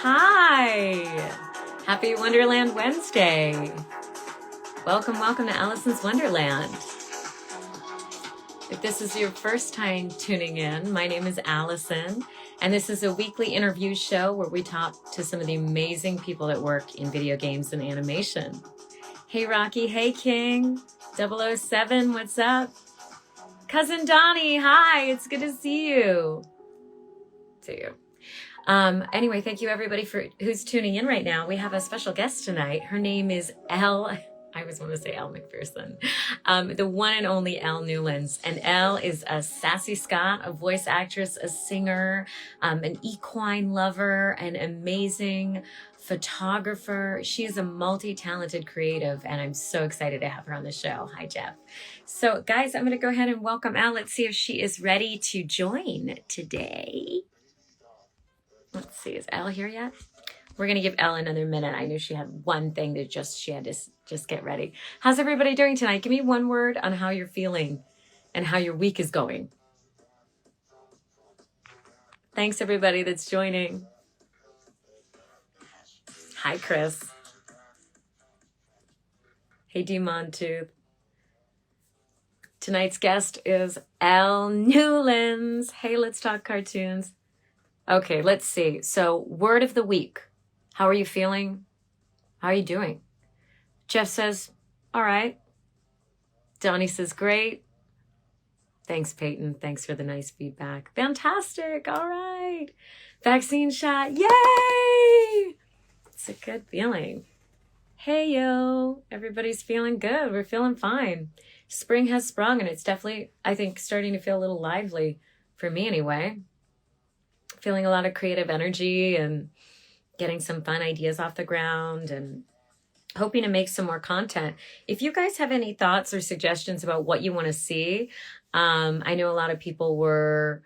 Hi! Happy Wonderland Wednesday. Welcome to Alicyn's Wonderland. If this is your first time tuning in, my name is Alicyn, and this is a weekly interview show where we talk to some of the amazing people that work in video games and animation. Hey Rocky, hey King, 007, what's up? Cousin Donnie, hi, it's good to see you. Anyway, thank you everybody for who's tuning in right now. We have a special guest tonight. Her name is Elle. I always want to say Elle McPherson. The one and only Elle Newlands. And Elle is a sassy Scot, a voice actress, a singer, an equine lover, an amazing photographer. She is a multi-talented creative, and I'm so excited to have her on the show. Hi, Jeff. So, guys, I'm going to go ahead and welcome Elle. Let's see if she is ready to join today. Let's see, is Elle here yet? We're going to give Elle another minute. I knew she had one thing that she had to just get ready. How's everybody doing tonight? Give me one word on how you're feeling and how your week is going. Thanks, everybody that's joining. Hi, Chris. Hey, Demon Tooth. Tonight's guest is Elle Newlands. Hey, let's talk cartoons. Okay, let's see. So, word of the week. How are you feeling? How are you doing? Jeff says, all right. Donnie says, great. Thanks, Peyton. Thanks for the nice feedback. Fantastic. All right. Vaccine shot. Yay! It's a good feeling. Hey, yo. Everybody's feeling good. We're feeling fine. Spring has sprung, and it's definitely, I think, starting to feel a little lively for me anyway. Feeling a lot of creative energy and getting some fun ideas off the ground and hoping to make some more content. If you guys have any thoughts or suggestions about what you want to see, I know a lot of people were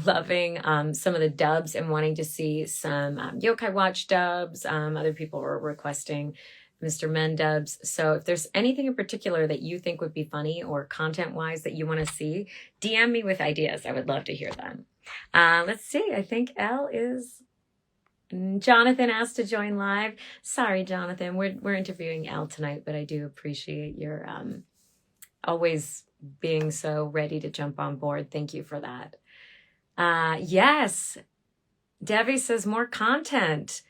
loving some of the dubs and wanting to see some Yokai Watch dubs. Other people were requesting Mr. Men dubs. So if there's anything in particular that you think would be funny or content-wise that you want to see, DM me with ideas. I would love to hear them. Let's see. I think Elle is... Jonathan asked to join live. Sorry, Jonathan. We're interviewing Elle tonight, but I do appreciate your always being so ready to jump on board. Thank you for that. Yes. Devi says more content.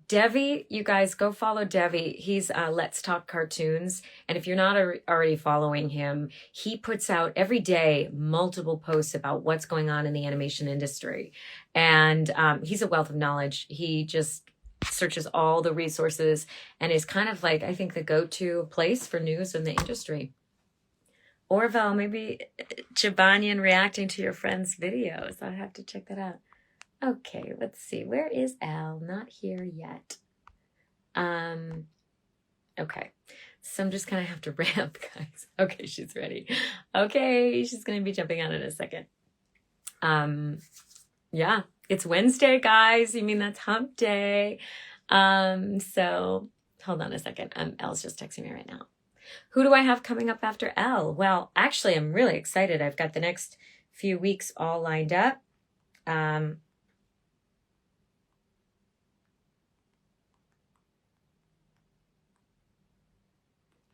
Devi, you guys go follow Devi. He's Let's Talk Cartoons. And if you're not already following him, he puts out every day multiple posts about what's going on in the animation industry. And he's a wealth of knowledge. He just searches all the resources and is kind of like, I think, the go-to place for news in the industry. Orville, maybe Jabanian reacting to your friend's videos. I have to check that out. Okay, let's see. Where is Elle? Not here yet. Okay. So I'm just going to have to ramp, guys. Okay, she's ready. Okay, she's going to be jumping on in a second. Yeah, it's Wednesday, guys. You mean that's hump day. So hold on a second. Elle's just texting me right now. Who do I have coming up after Elle? Well, actually, I'm really excited. I've got the next few weeks all lined up.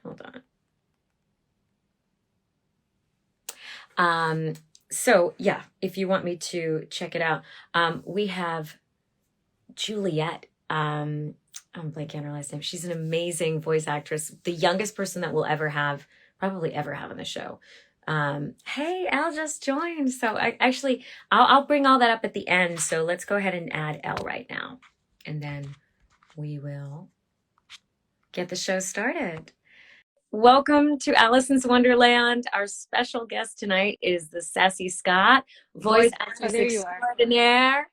Hold on. So yeah, if you want me to check it out, we have Juliet. I'm blanking on her last name. She's an amazing voice actress, the youngest person that we'll probably ever have on the show. Hey, Elle just joined. So I'll bring all that up at the end. So let's go ahead and add Elle right now, and then we will get the show started. Welcome to Alicyn's Wonderland. Our special guest tonight is the sassy Scot, voice actress extraordinaire.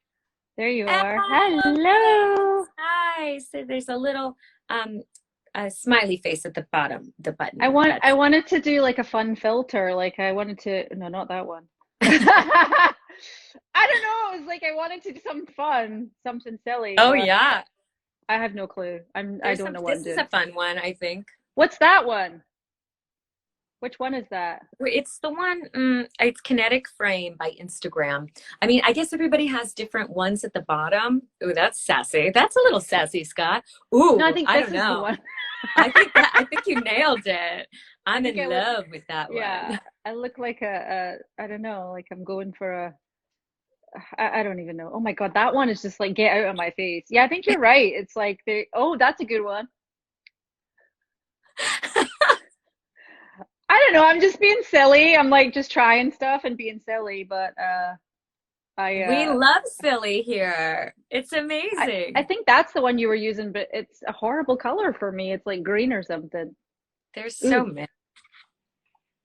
There you are. Hello. Hi. So there's a little a smiley face at the bottom, the button. I wanted to do like a fun filter. Like no, not that one. I don't know. It was like I wanted to do something fun, something silly. Oh yeah. I have no clue. I don't know what I'm doing. This is a fun one, I think. What's that one? Which one is that? It's the one, it's Kinetic Frame by Instagram. I mean, I guess everybody has different ones at the bottom. Ooh, that's sassy. That's a little sassy, Scott. No, I Ooh, think I this don't is the know. one. I think you nailed it. I I'm think I in look, love with that yeah, one. I look like I don't know, like I'm going for I don't even know. Oh my God, that one is just like get out of my face. Yeah, I think you're right. It's like oh, that's a good one. I don't know. I'm just being silly. I'm like just trying stuff and being silly, but I We love silly here. It's I amazing. think that's the one you were using, but it's a horrible color for me. It's like green or something. There's so Ooh. many.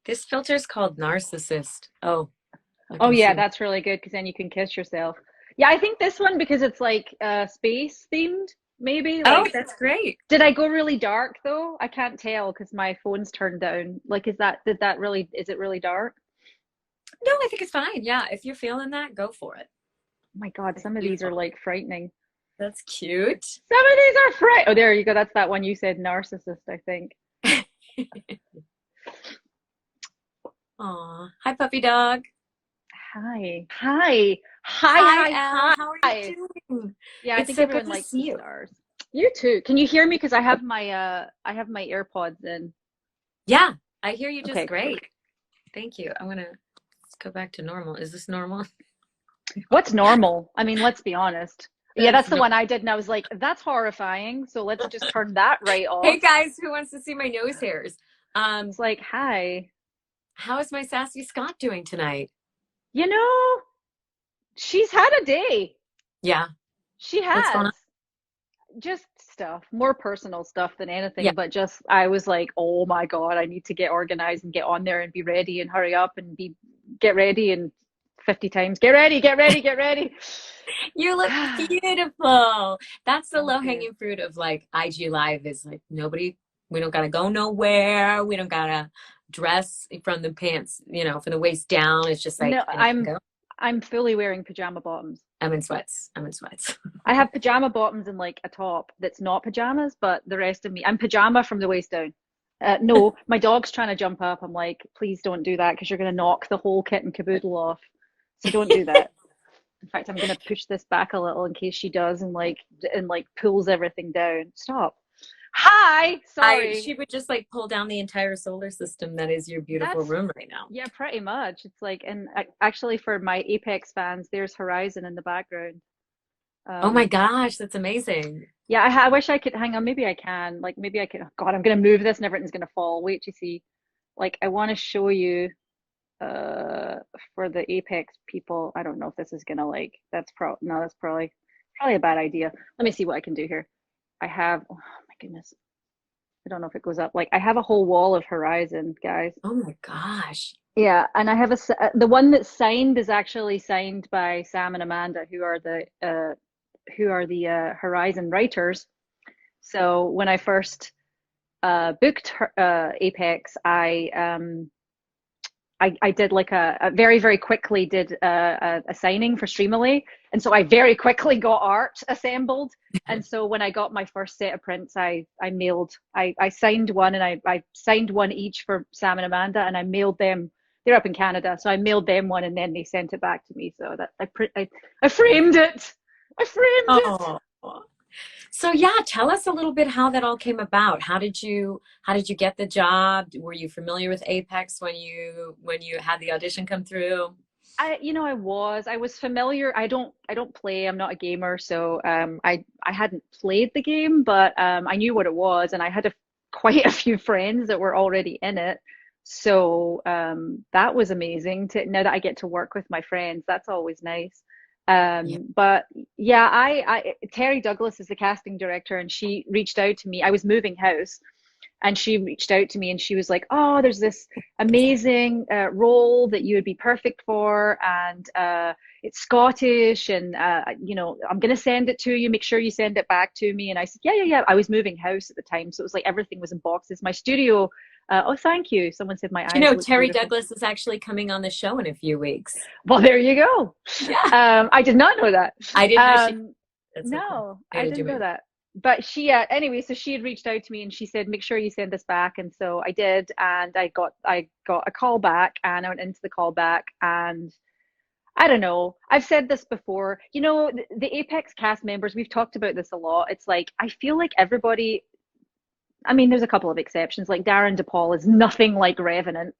This filter is called Narcissist. Oh, I Oh can yeah, see. that's really good because then you can kiss yourself. Yeah, I think this one because it's like space themed, maybe. Oh, Like, that's great. did I go really dark though? I can't tell because my phone's turned down. Like, did that really, is it really dark? No, I think it's fine. Yeah, if you're feeling that, go for it. Oh my God, It's some of these are beautiful. like frightening. That's cute. Some of these are fright. Oh, there you go. That's that one you said, narcissist, I think. Aw. Hi, puppy dog. Hi. Hi. Hi, Hi, hi, Elle. How are you hi. doing? Yeah, I It's think so good everyone to likes see the you. stars. You too. Can you hear me? Because I have my AirPods in. Yeah, I hear you just Okay. great. Thank you. I'm gonna go back to normal. Is this normal? What's normal? I mean, let's be honest. Yeah, That's that's the no. one I did, and I was like, that's horrifying. So let's just turn that right Hey off. guys, who wants to see my nose hairs? It's like, hi. How is my sassy Scott doing tonight? You know, she's had a day. Yeah. She What's going on? has. Just stuff, more personal stuff than Yeah. anything, but just I was like, oh my God, I need to get organized and get on there and be ready and hurry up and get ready and 50 times, get ready, get ready, get ready. You look beautiful. That's the Thank you. low-hanging fruit of like IG Live is like nobody, we don't gotta go nowhere. We don't gotta dress from the pants, from the waist down. It's just like, No, and I can go. I'm fully wearing pajama bottoms. I'm in sweats. I'm in sweats. I have pajama bottoms and like a top that's not pajamas, but the rest of me, I'm pajama from the waist down. No, my dog's trying to jump up. I'm like, please don't do that because you're going to knock the whole kit and caboodle off. So don't do that. In fact, I'm going to push this back a little in case she does and like pulls everything down. Stop. Hi, She sorry. would just like pull down the entire solar system that is your beautiful That's room right now. yeah, pretty much. It's like, and actually for my Apex fans, there's Horizon in the background. Oh my Um, gosh, that's amazing. Yeah, I wish I could hang on. Maybe I can. Like maybe I could. Oh God, I'm gonna move this and everything's gonna fall. Wait to see. Like I want to show you uh for the Apex people. I don't know if this is gonna like. That's no. That's probably a bad idea. Let me see what I can do here. I have. Oh my goodness. I don't know if it goes up. Like I have a whole wall of Horizon, guys. Oh my gosh. Yeah, and I have the one that's signed is actually signed by Sam and Amanda, who are the Horizon writers. So when I first booked Apex, I did like a very very quickly did a signing for Streamily, and so I very quickly got art assembled. And so when I got my first set of prints, I signed one, and I signed one each for Sam and Amanda, and I mailed them. They're up in Canada, so I mailed them one, and then they sent it back to me. So that I framed it. I framed it. Oh. So yeah, tell us a little bit how that all came about. How did you get the job? Were you familiar with Apex when you had the audition come through? I was familiar. I don't play. I'm not a gamer, so I hadn't played the game, but I knew what it was, and I had quite a few friends that were already in it. So that was amazing to now that I get to work with my friends. That's always nice. Yeah. But yeah, I Terry Douglas is the casting director, and she reached out to me. I was moving house, and she reached out to me and she was like, oh, there's this amazing role that you would be perfect for, and it's Scottish, and I'm going to send it to you, make sure you send it back to me. And I said, yeah. I was moving house at the time, so it was like everything was in boxes. My studio, oh thank you, someone said my eyes look Terry beautiful. Douglas is actually coming on the show in a few weeks. Well, there you go. Yeah. I did not know that. I didn't know she. That's so cool. No, Way I to do didn't know it. that. but she anyway, so she had reached out to me and she said, make sure you send this back. And so I did, and I got a call back, and I went into the call back, and I don't know. I've said this before. The Apex cast members, we've talked about this a lot. It's like I feel like everybody, I mean, there's a couple of exceptions. Like Darren DePaul is nothing like Revenant.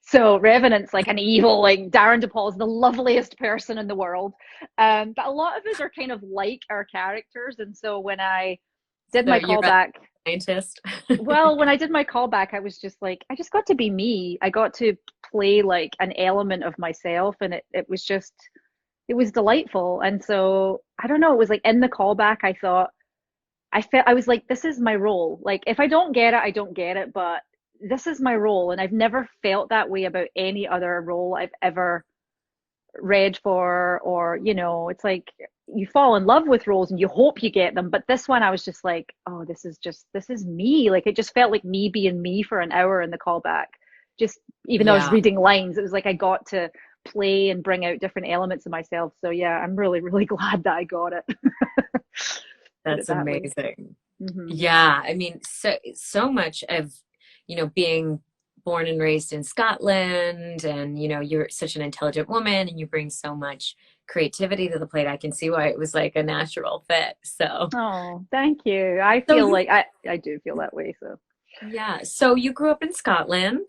So Revenant's like an evil, like Darren DePaul is the loveliest person in the world. But a lot of us are kind of like our characters. And so when I did So my you're a callback, scientist. well, when I did my callback, I was just like, I just got to be me. I got to play like an element of myself, and it was just, it was delightful. And so I don't know, it was like in the callback, I thought, I felt, I was like, this is my role. Like, if I don't get it, I don't get it, but this is my role. And I've never felt that way about any other role I've ever read for, or, it's like you fall in love with roles and you hope you get them. But this one, I was just like, oh, this is me. Like, it just felt like me being me for an hour in the callback. Just, even though I was Yeah, reading lines, it was like I got to play and bring out different elements of myself. So yeah, I'm really, really glad that I got it. Put it that's that way. amazing. Hmm. Yeah, I mean, so much of, being born and raised in Scotland, and you're such an intelligent woman, and you bring so much creativity to the plate. I can see why it was like a natural fit. So, Oh, thank you. I so feel you, like I do feel that way. So. yeah, so you grew up in Scotland,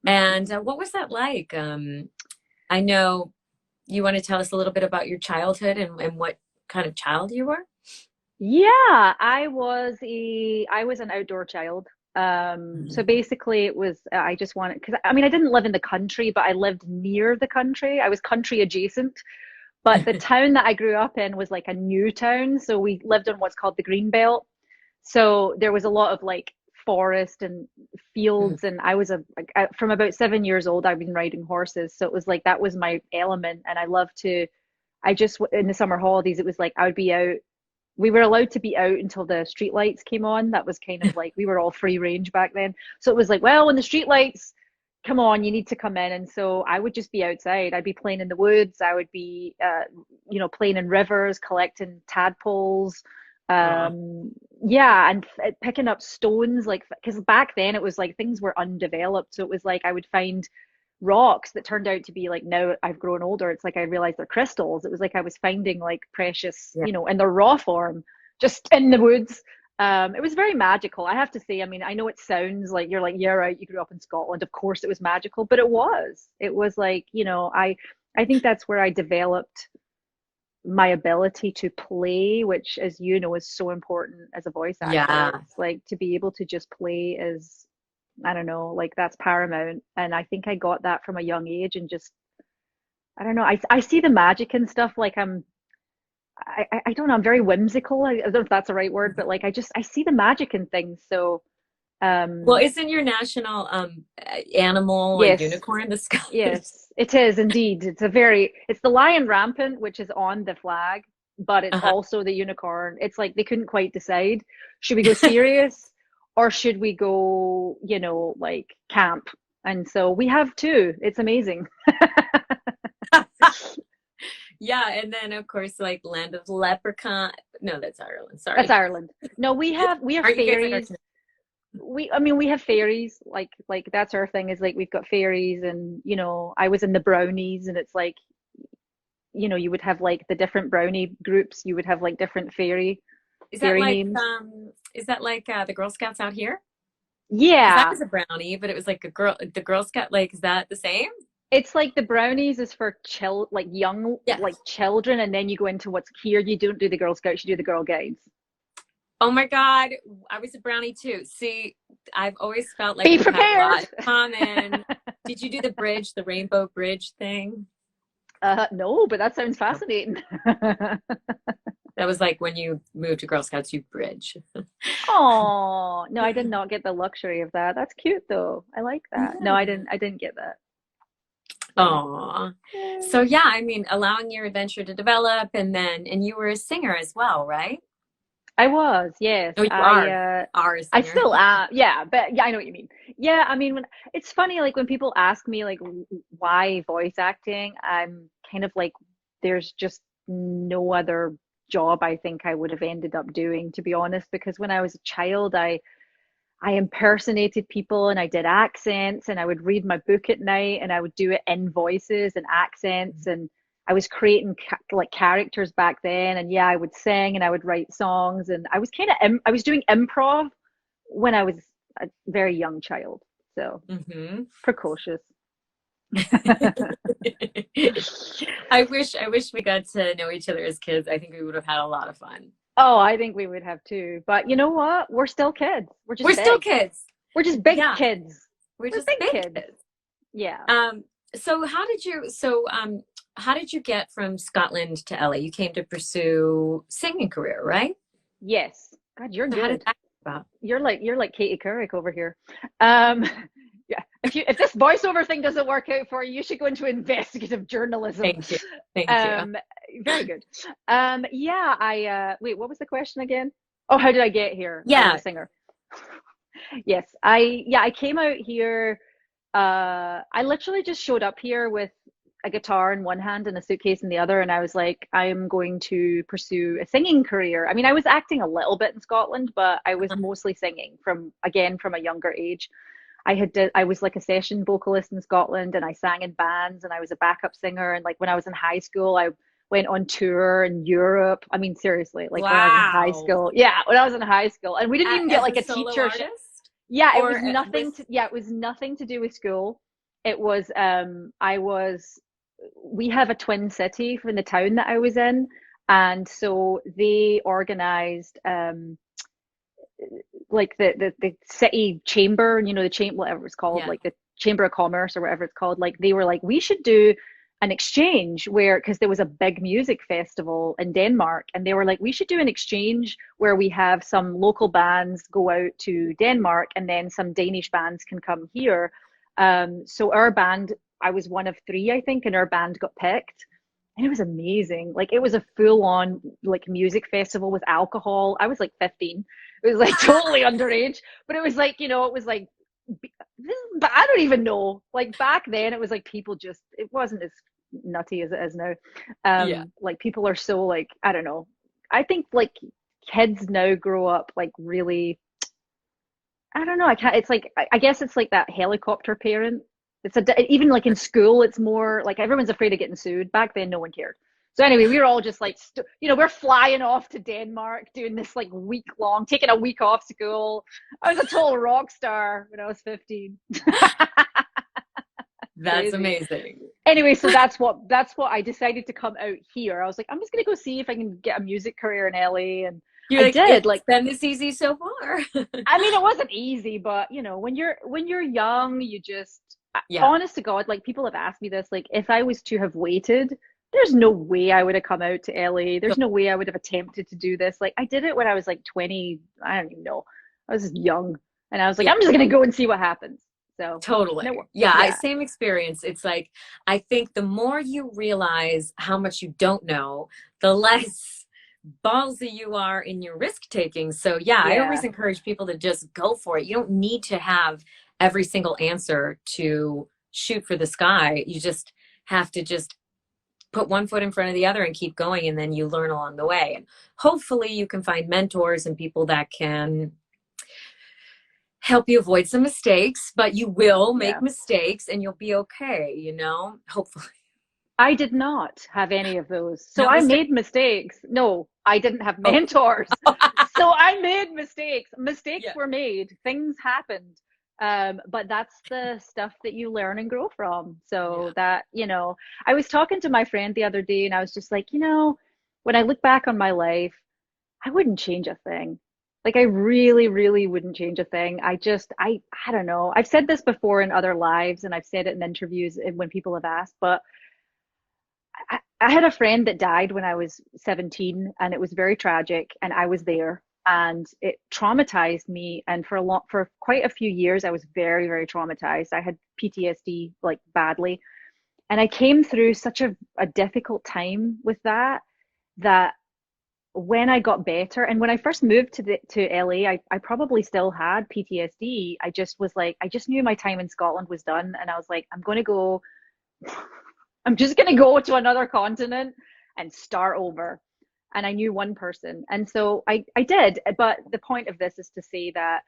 and what was that like? I know you want to tell us a little bit about your childhood and what kind of child you were. Yeah, I was an outdoor child. So Mhm. basically it was I just wanted, because I mean I didn't live in the country, but I lived near the country. I was country adjacent. But the town that I grew up in was like a new town. So we lived on what's called the Green Belt. So there was a lot of like forest and Mhm. fields, and I was from about 7 years old, I've been riding horses. So it was like that was my element, and I love to. I just in the summer holidays, it was like I would be out. We were allowed to be out until the street lights came on. That was kind of like we were all free range back then. So it was like, well, when the street lights come on, you need to come in. And so I would just be outside. I'd be playing in the woods. I would be, playing in rivers, collecting tadpoles. Aw. Um, yeah, and picking up stones, like, because back then it was like things were undeveloped. So it was like I would find rocks that turned out to be like, now I've grown older, it's like I realized they're crystals. It was like I was finding like precious, Yeah. in their raw form, just in the woods. It was very magical, I have to say. I mean, I know it sounds like you're like, yeah, right, you grew up in Scotland. Of course it was magical, but it was. It was like, I think that's where I developed my ability to play, which, as you know, is so important as a voice actor. Yeah. It's like to be able to just play is, I don't know, like that's paramount. And I think I got that from a young age, and just, I don't know, I see the magic and stuff. Like I don't know, I'm very whimsical. I don't know if that's the right word, but like I see the magic in things. So Well, um isn't your national animal a yes, unicorn, the Scottish? yes, it is indeed. It's the lion rampant, which is on the flag, but it's Uh-huh. also the unicorn. It's like they couldn't quite decide. Should we go serious or should we go, like camp? And so we have two. It's amazing. Yeah, and then of course, like Land of Leprechaun. No, that's Ireland. That's Sorry. Ireland. No, we have Aren't you guys like our? fairies. I mean, we have fairies. Like that's our thing, is like we've got fairies. And I was in the brownies, and it's like, you would have like the different brownie groups. You would have like different fairy names. Is that like the Girl Scouts out here? Because I Yeah, was a brownie, but it was like the Girl Scout. Like, is that the same? it's like the brownies is for like young, like Yes. children, and then you go into what's here. You don't do the Girl Scouts, you do the Girl Guides. Oh my God, I was a brownie too. See, I've always felt like Be we had a prepared. lot in common. Did you do the bridge, the rainbow bridge thing? No, but that sounds fascinating. That was like when you moved to Girl Scouts, you bridge. Oh, no, I did not get the luxury of that. That's cute though. I like that. No, I Yeah. didn't get that. So, Aw. yeah. So yeah, I mean, allowing your adventure to develop, and you were a singer as well, right? I was, yes. Oh, you are a I singer. still am. Yeah, but yeah, I know what you mean. Yeah, I mean, when it's funny, like when people ask me like why voice acting, I'm kind of like there's just no other. job I think I would have ended up doing, to be honest, because when I was a child, I impersonated people and I did accents and I would read my book at night and I would do it in voices and accents, and I was creating like characters back then. And yeah, I would sing and I would write songs, and I was kind of I was doing improv when I was a very young child. So precocious. I wish we got to know each other as kids. I think we would have had a lot of fun. Oh, I think we would have too. But you know what? We're still kids. We're just We're big. still kids. We're just big Yeah. kids. We're just big big kids. Yeah. So how did you get from Scotland to LA? You came to pursue singing career, right? Yes. God, you're So good. how did that come about? You're like Katie Couric over here. Yeah. If this voiceover thing doesn't work out for you, you should go into investigative journalism. Thank you. Thank you. Very good. Yeah, wait, what was the question again? Oh, how did I get here? Yeah. I'm a singer. Yes, I came out here. I literally just showed up here with a guitar in one hand and a suitcase in the other, and I was like, I'm going to pursue a singing career. I mean, I was acting a little bit in Scotland, but I was mostly singing from a younger age. I was like a session vocalist in Scotland, and I sang in bands, and I was a backup singer. And like when I was in high school, I went on tour in Europe. I mean, seriously, like when I was in high school. Yeah, when I was in high school, and we didn't even get like a teacher. Yeah, it was nothing to. Yeah, it was nothing to do with school. It was we have a twin city from the town that I was in, and so they organized like the city chamber, you know, the chamber, whatever it's called, like the Chamber of Commerce or whatever it's called. Like they were like, we should do an exchange where, because there was a big music festival in Denmark, and they were like, we should do an exchange where we have some local bands go out to Denmark and then some Danish bands can come here. So our band, I was one of three, I think, and our band got picked. And it was amazing. Like it was a full on like music festival with alcohol. I was like 15. It was like totally underage, but it was like, you know, it was like, but I don't even know. Like back then it was like people just, it wasn't as nutty as it is now. Like people are so like, I don't know. I think like kids now grow up like really, I don't know. It's like, I guess it's like that helicopter parent. Even like in school, it's more like everyone's afraid of getting sued. Back then, no one cared. So anyway, we were all just like, we're flying off to Denmark, doing this like week long, taking a week off school. I was a total rock star when I was 15. That's amazing. Anyway, so that's what I decided to come out here. I was like, I'm just gonna go see if I can get a music career in LA, and I did. Like, been this easy so far. I mean, it wasn't easy, but you know, when you're young, you just. Honest to God, like people have asked me this, like if I was to have waited, there's no way I would have come out to LA. There's no way I would have attempted to do this. Like I did it when I was like 20. I don't even know. I was young, and I was like, I'm just gonna go and see what happens. So totally. Same experience. It's like, I think the more you realize how much you don't know, the less ballsy you are in your risk taking. So I always encourage people to just go for it. You don't need to have every single answer to shoot for the sky. You just have to just put one foot in front of the other and keep going, and then you learn along the way. And hopefully you can find mentors and people that can help you avoid some mistakes, but you will make mistakes and you'll be okay, you know, hopefully. I did not have any of those. So I made mistakes. No, I didn't have mentors. So I made mistakes. Mistakes were made. Things happened. But that's the stuff that you learn and grow from. So that, you know, I was talking to my friend the other day and I was just like, you know, when I look back on my life, I wouldn't change a thing. Like I really, really wouldn't change a thing. I don't know. I've said this before in other lives and I've said it in interviews and when people have asked, but I had a friend that died when I was 17 and it was very tragic and I was there. And it traumatized me, and for quite a few years I was very, very traumatized. I had PTSD like badly, and I came through such a difficult time with that when I got better, and when I first moved to LA, I probably still had PTSD. I just was like, I just knew my time in Scotland was done, and I was like, I'm just gonna go to another continent and start over. and I knew one person. And so I did. But the point of this is to say that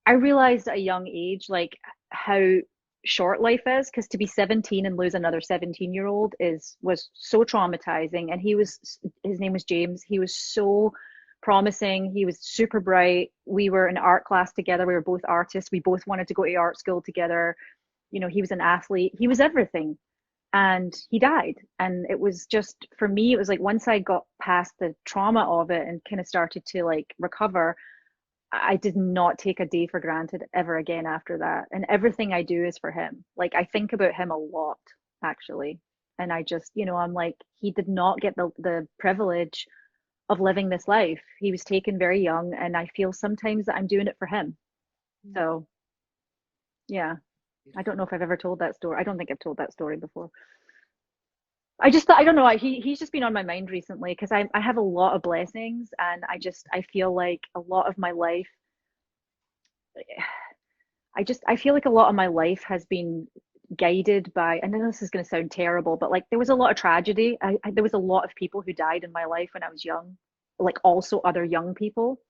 I realized at a young age, like how short life is, because to be 17 and lose another 17-year-old was so traumatizing. And his name was James. He was so promising. He was super bright. We were in art class together. We were both artists. We both wanted to go to art school together. You know, he was an athlete. He was everything. And he died. And it was just, for me, it was like once I got past the trauma of it and kind of started to like recover, I did not take a day for granted ever again after that. And everything I do is for him. Like I think about him a lot, actually. And I just, you know, I'm like, he did not get the privilege of living this life. He was taken very young, and I feel sometimes that I'm doing it for him. So yeah, I don't know if I've ever told that story. I don't think I've told that story before. I just thought, I don't know, he's just been on my mind recently because I have a lot of blessings, and I feel like a lot of my life, I feel like a lot of my life has been guided by, I know this is going to sound terrible, but like there was a lot of tragedy. There was a lot of people who died in my life when I was young, like also other young people,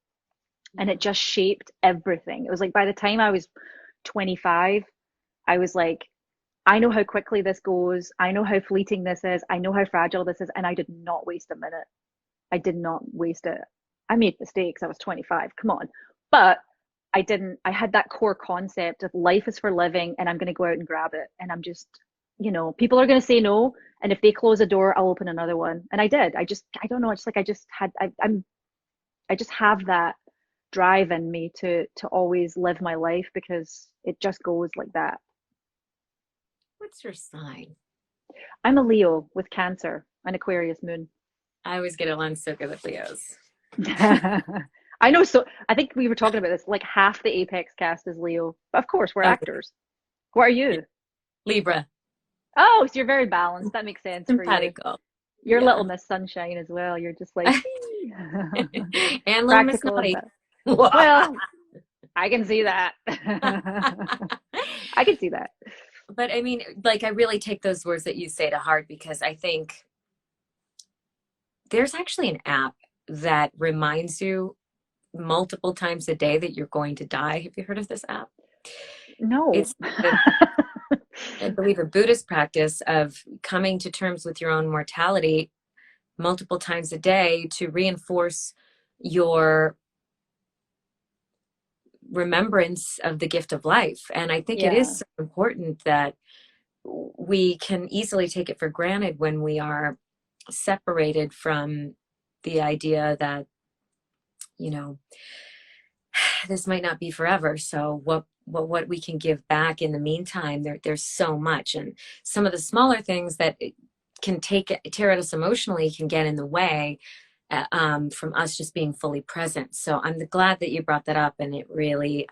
and it just shaped everything. It was like by the time I was 25, I was like, I know how quickly this goes. I know how fleeting this is. I know how fragile this is. And I did not waste a minute. I did not waste it. I made mistakes. I was 25. Come on. But I didn't, I had that core concept of life is for living, and I'm going to go out and grab it. And I'm just, you know, people are going to say no. And if they close a door, I'll open another one. And I did. I don't know. It's like I just had, I just have that drive in me to always live my life because it just goes like that. What's your sign? I'm a Leo with Cancer, an Aquarius moon. I always get along so good with Leos. I know. So I think we were talking about this. Like half the Apex cast is Leo. Of course, we're Okay. actors. What are you? Libra. Oh, so you're very balanced. That makes sense for you. Simpatico. You're Yeah. Little Miss Sunshine as well. You're just like And Little Miss practical and Naughty. that. Well, I can see that. I can see that. But I mean, like, I really take those words that you say to heart, because I think there's actually an app that reminds you multiple times a day that you're going to die. Have you heard of this app? No. It's, I believe, a Buddhist practice of coming to terms with your own mortality multiple times a day to reinforce your remembrance of the gift of life. And I think it Yeah. is so important that we can easily take it for granted when we are separated from the idea that, you know, this might not be forever. So what we can give back in the meantime, there's so much. And some of the smaller things that can tear at us emotionally can get in the way from us just being fully present. So I'm glad that you brought that up, and it really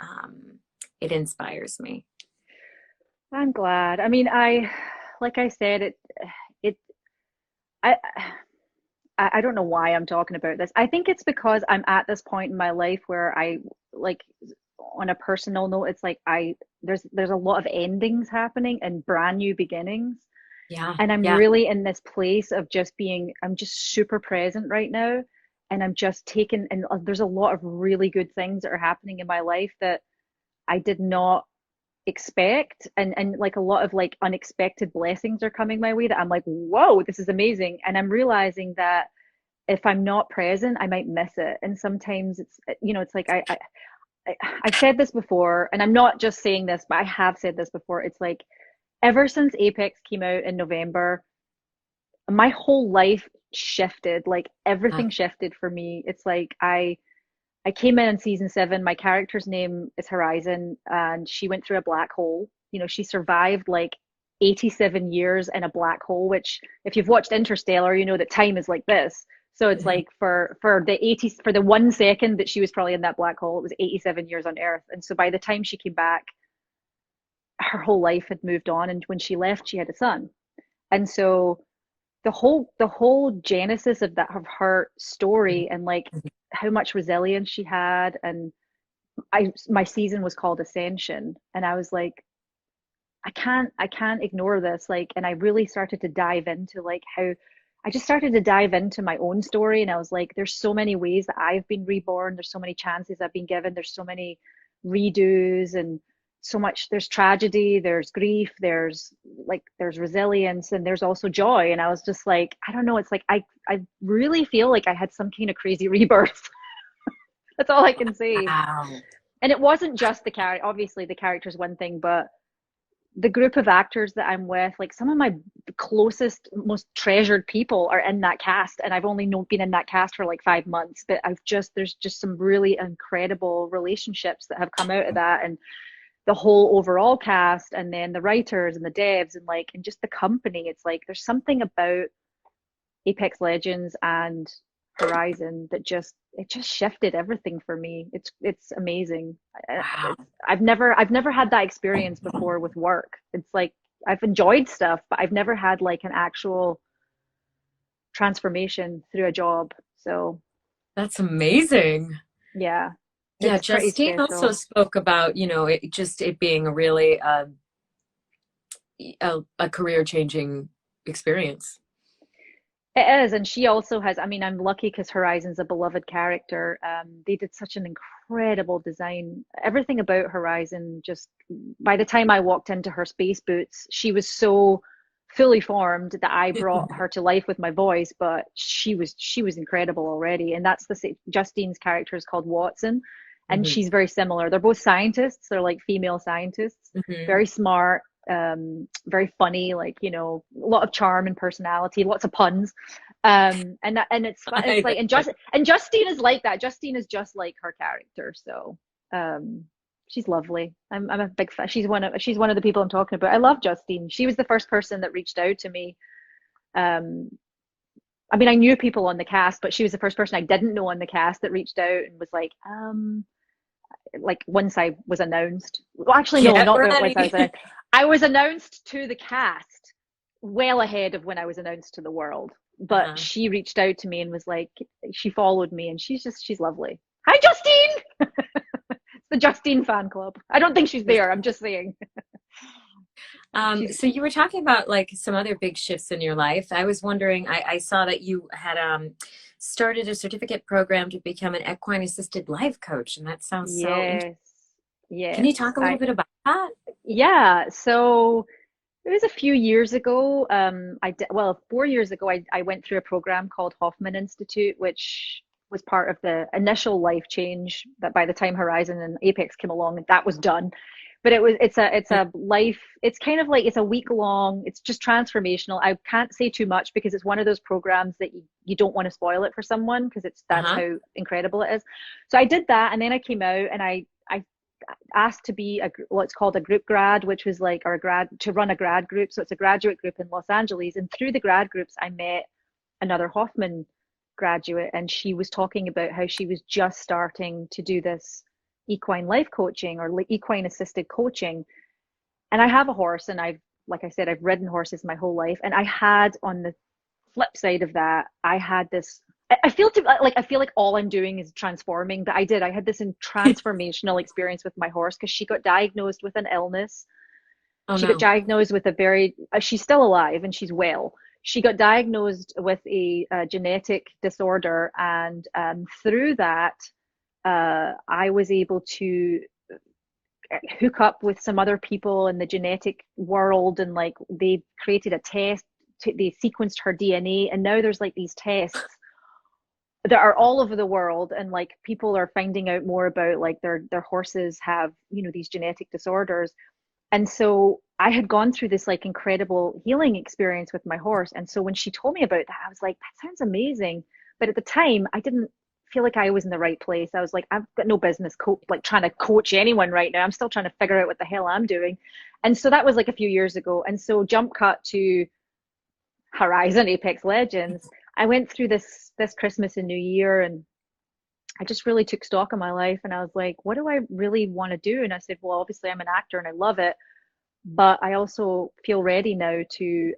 it inspires me. I'm glad. I mean, like I said, it, I, I don't know why I'm talking about this. I think it's because I'm at this point in my life where I like, on a personal note, it's like there's a lot of endings happening and brand new beginnings. Yeah. And I'm Yeah. really in this place of just being, I'm just super present right now. And I'm just taking, and there's a lot of really good things that are happening in my life that I did not expect. And like a lot of like unexpected blessings are coming my way that I'm like, whoa, this is amazing. And I'm realizing that if I'm not present, I might miss it. And sometimes it's, you know, it's like I've said this before, and I'm not just saying this, but I have said this before. It's like ever since Apex came out in November, my whole life shifted. Like Uh, everything shifted for me. It's like I came in season 7. My character's name is Horizon, and she went through a black hole. You know, she survived like 87 years in a black hole, which if you've watched Interstellar, you know that time is like this. So it's like for the 80s, for the 1 second that she was probably in that black hole, it was 87 years on Earth. And so by the time she came back, her whole life had moved on, and when she left, she had a son. And so the whole genesis of that, of her story, and like how much resilience she had, and my season was called Ascension, and I was like, I can't ignore this. Like, and I really started to dive into like how I just started to dive into my own story, and I was like, there's so many ways that I've been reborn. There's so many chances I've been given. There's so many redos and so much. There's tragedy, there's grief, there's resilience, and there's also joy. And I was just like, I don't know. It's like I really feel like I had some kind of crazy rebirth. That's all I can say. Wow. And it wasn't just the character. Obviously, the character's one thing, but the group of actors that I'm with, like some of my closest, most treasured people are in that cast, and I've only been in that cast for like 5 months, but there's just some really incredible relationships that have come out of that, and the whole overall cast, and then the writers and the devs, and just the company. It's like there's something about Apex Legends and Horizon that just shifted everything for me. It's amazing. Wow. I've never had that experience before with work. It's like I've enjoyed stuff, but I've never had like an actual transformation through a job. So That's amazing. yeah, Yeah, it's pretty Justine also special. spoke about, it being a really a career changing experience. It is, and she also has. I mean, I'm lucky because Horizon's a beloved character. They did such an incredible design. Everything about Horizon, just by the time I walked into her space boots, she was so fully formed that I brought her to life with my voice. But she was incredible already, and that's Justine's character is called Watson, and Mhm. she's very similar. They're both scientists. They're like female scientists, Mhm. very smart, very funny, a lot of charm and personality, lots of puns. And it's fun. It's I like, and Justine is like that. Justine is just like her character. So, she's lovely. I'm a big fan. She's one of the people I'm talking about. I love Justine. She was the first person that reached out to me. Um, I mean, I knew people on the cast, but she was the first person I didn't know on the cast that reached out and was like once I was announced. Well, actually, no, Get not that once I was ready. announced. I was announced to the cast well ahead of when I was announced to the world. But Uh-huh. she reached out to me and was like, she followed me, and she's lovely. Hi, Justine! It's the Justine fan club. I don't think she's there. I'm just saying. She's So you were talking about like some other big shifts in your life. I was wondering, I saw that you had started a certificate program to become an equine assisted life coach, and that sounds so interesting. yes, Can you yes. talk a little bit about that? Yeah. So it was a few years ago. Well, 4 years ago, I went through a program called Hoffman Institute, which was part of the initial life change that by the time Horizon and Apex came along, that was done. But it's kind of like it's a week long, it's just transformational. I can't say too much because it's one of those programs that you don't want to spoil it for someone because that's Uh-huh. how incredible it is. So I did that, and then I came out and I asked to be what's called a group grad, which was like our grad to run a grad group. So it's a graduate group in Los Angeles. And through the grad groups, I met another Hoffman graduate, and she was talking about how she was just starting to do this equine life coaching or equine assisted coaching. And I have a horse, and like I said, I've ridden horses my whole life. And I had on the flip side of that, I had this. I feel like all I'm doing is transforming, but I had this transformational experience with my horse because she got diagnosed with an illness. Oh She got no. diagnosed with a very. She's still alive and she's well. She got diagnosed with a genetic disorder, and through that, I was able to hook up with some other people in the genetic world, and like they created a test. They sequenced her DNA, and now there's like these tests that are all over the world, and like people are finding out more about like their horses have these genetic disorders. And so I had gone through this like incredible healing experience with my horse, and so when she told me about that, I was like, that sounds amazing. But at the time I didn't feel like I was in the right place. I was like, I've got no business like trying to coach anyone right now. I'm still trying to figure out what the hell I'm doing. And so that was like a few years ago, and so jump cut to Horizon Apex Legends. I went through this Christmas and New Year, and I just really took stock of my life, and I was like, what do I really want to do? And I said, well, obviously I'm an actor and I love it, but I also feel ready now to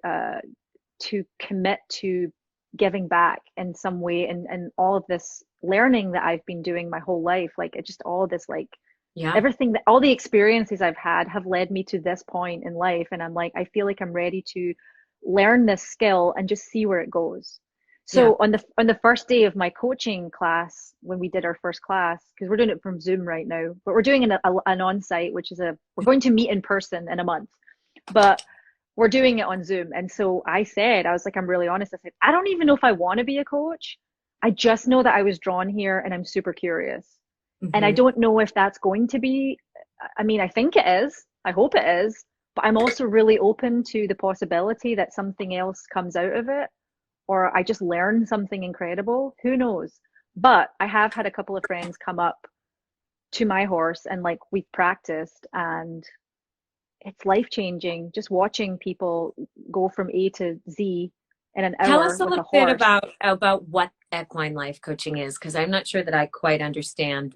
commit to giving back in some way, and all of this learning that I've been doing my whole life, like it just all this like Yeah. everything that all the experiences I've had have led me to this point in life, and I'm like, I feel like I'm ready to learn this skill and just see where it goes. Yeah. So on the first day of my coaching class, when we did our first class, because we're doing it from Zoom right now, but we're doing an on-site, which is we're going to meet in person in a month, but we're doing it on Zoom. And so I was like, I'm really honest. I said, I don't even know if I want to be a coach. I just know that I was drawn here and I'm super curious. And I Mm-hmm. don't know if that's going to be, I mean, I think it is. I hope it is. But I'm also really open to the possibility that something else comes out of it, or I just learn something incredible. Who knows? But I have had a couple of friends come up to my horse and like we've practiced, and it's life changing just watching people go from A to Z in an Tell hour us a with a little bit horse. about what equine life coaching is, because I'm not sure that I quite understand.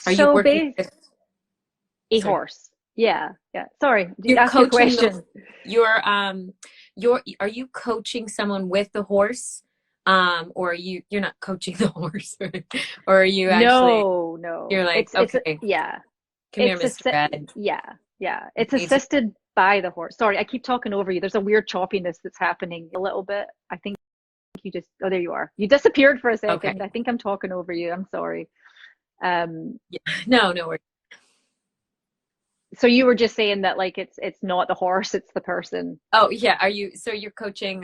Are you So working base with, a sorry, horse. Yeah, yeah. Sorry, you're ask your coaching the question. are you coaching someone with the horse? Or you're not coaching the horse, or are you actually, No, no. you're like, It's okay, yeah. come here, Mr. Red. Yeah, yeah. It's Need to, assisted by the horse. Sorry, I keep talking over you. There's a weird choppiness that's happening a little bit. I think you just, oh, there you are. You disappeared for a okay. second. I think I'm talking over you. I'm sorry. Um, Yeah. No, no worries. so you were just saying that like it's not the horse, it's the person. Oh yeah, so you're coaching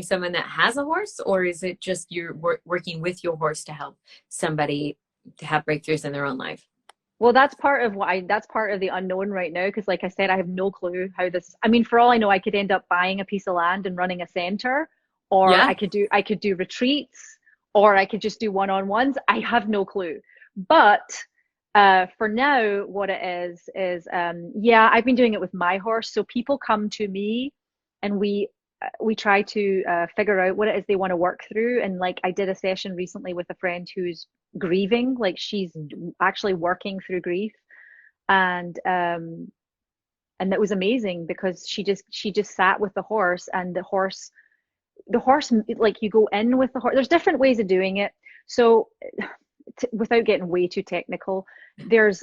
someone that has a horse, or is it just you're working with your horse to help somebody to have breakthroughs in their own life? Well, that's part of the unknown right now, because like I said, I have no clue how this, I mean, for all I know, I could end up buying a piece of land and running a center, or Yeah. I could do retreats, or I could just do one-on-ones. I have no clue. But for now, what it is yeah, I've been doing it with my horse. So people come to me and we try to figure out what it is they want to work through. And like I did a session recently with a friend who's grieving, like she's actually working through grief, and that was amazing because she just sat with the horse, and the horse, like you go in with the horse. There's different ways of doing it. So without getting way too technical,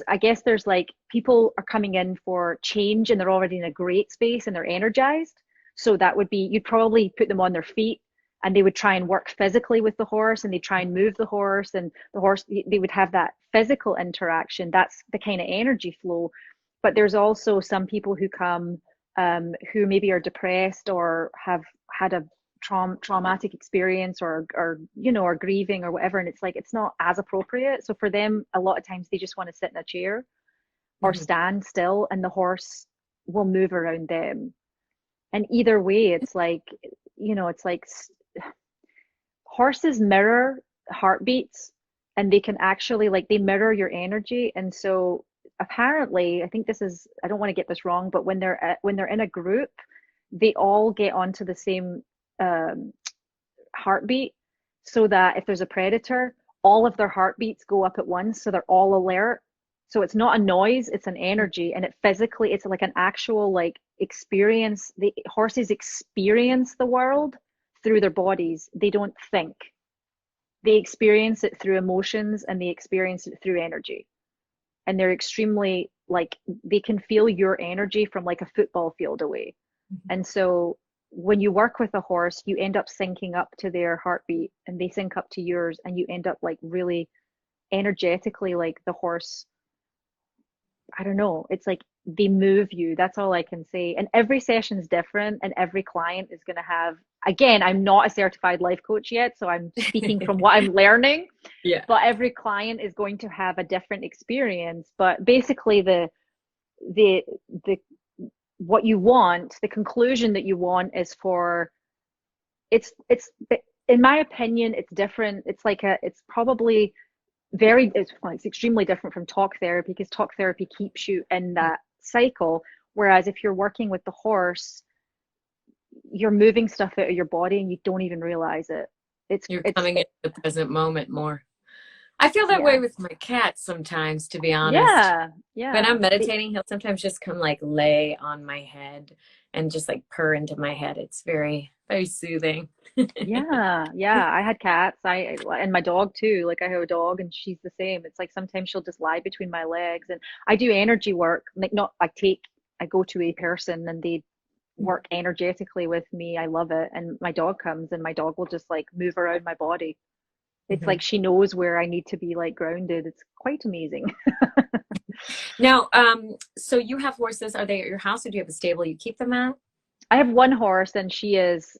I guess there's like people are coming in for change and they're already in a great space and they're energized. So that would be, you'd probably put them on their feet and they would try and work physically with the horse, and they try and move the horse, and the horse, they would have that physical interaction. That's the kind of energy flow. But there's also some people who come who maybe are depressed or have had a traumatic experience, or you know, or grieving or whatever, and it's like it's not as appropriate. So for them, a lot of times they just want to sit in a chair or Mhm. stand still, and the horse will move around them. And either way, it's like, you know, it's like horses mirror heartbeats, and they can actually, like, they mirror your energy. And so apparently, I think this is, I don't want to get this wrong, but when they're in a group, they all get onto the same um, heartbeat, so that if there's a predator, all of their heartbeats go up at once, so they're all alert. So it's not a noise, it's an energy, and it physically, it's like an actual like experience. The horses experience the world through their bodies. They don't think. They experience it through emotions, and they experience it through energy. And they're extremely, like, they can feel your energy from like a football field away. And so when you work with a horse, you end up syncing up to their heartbeat, and they sync up to yours, and you end up like really energetically, like the horse, I don't know, it's like they move you. That's all I can say. And every session is different, and every client is going to have, again, I'm not a certified life coach yet, so I'm speaking from what I'm learning, Yeah. but every client is going to have a different experience. But basically the the what you want, the conclusion that you want is for, it's in my opinion, it's different. It's like it's probably well, it's extremely different from talk therapy, because talk therapy keeps you in that cycle. Whereas if you're working with the horse, you're moving stuff out of your body and you don't even realize it. You're coming into the present moment more. I feel that Yeah, way with my cat sometimes, to be honest. yeah, When yeah. I'm meditating, he'll sometimes just come like lay on my head and just like purr into my head. It's very, very soothing. Yeah, yeah. I had cats. And my dog too. Like I have a dog and she's the same. It's like sometimes she'll just lie between my legs, and I do energy work. Like not I go to a person and they work energetically with me. I love it. And my dog comes and my dog will just like move around my body. It's like she knows where I need to be like grounded. It's quite amazing. Now, so you have horses. Are they at your house, or do you have a stable you keep them at? I have one horse and she's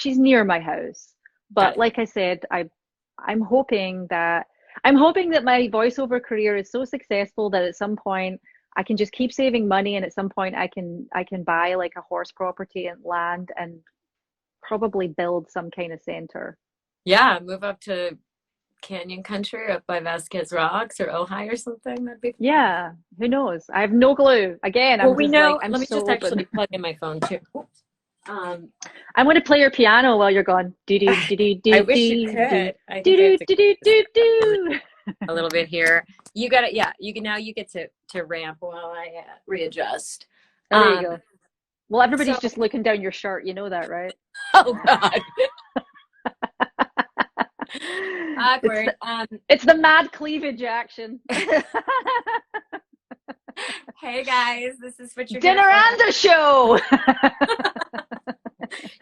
near my house. Got But it. like I said, I'm hoping that my voiceover career is so successful that at some point I can just keep saving money, and at some point I can buy like a horse property and land and probably build some kind of center. Yeah, move up to Canyon Country up by Vasquez Rocks or Ojai or something. That'd be fun. Yeah, who knows? I have no clue. Again, Well, I'm we just like know. I'm Let me so just open. actually plug in my phone too. Oops. Um, I'm going to play your piano while you're gone. Do do do do I do wish you do do could. I think I do have to do do just do down do. a little bit here. You got it. Yeah, you can now. You get to ramp while I readjust. Oh, there you go. Well, So everybody's just looking down your shirt. You know that, right? oh God, It's awkward. the, it's the mad cleavage action. Hey guys, this is what you're here Dinner for. and a show.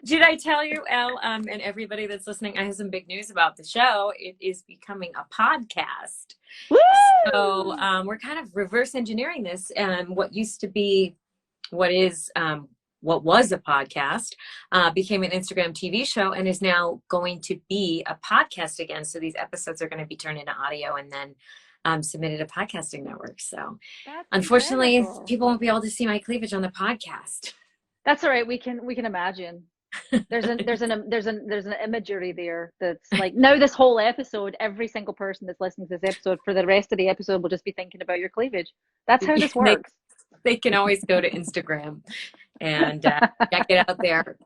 Did I tell you, Elle, and everybody that's listening, I have some big news about the show. It is becoming a podcast. Woo! So we're kind of reverse engineering this. What used to be, what is, what was a podcast, became an Instagram TV show and is now going to be a podcast again. So these episodes are going to be turned into audio and then submitted to podcasting networks. So That's unfortunately, incredible. people won't be able to see my cleavage on the podcast. That's all right. We can imagine. There's an imagery there that's like now this whole episode, every single person that's listening to this episode for the rest of the episode will just be thinking about your cleavage. That's how this they, works. they can always go to Instagram and check it out there.